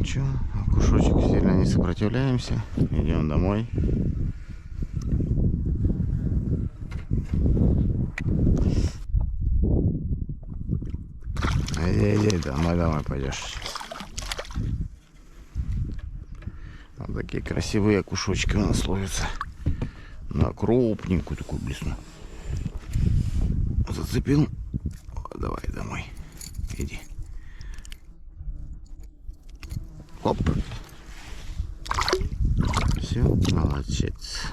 Ничего, кушочек сильно не сопротивляемся. Идем домой. Иди, домой пойдешь. Вот такие красивые кушочки у нас ловятся. На крупненькую такую блесну. Зацепил. Давай домой. Иди. Оп. Все, молодец.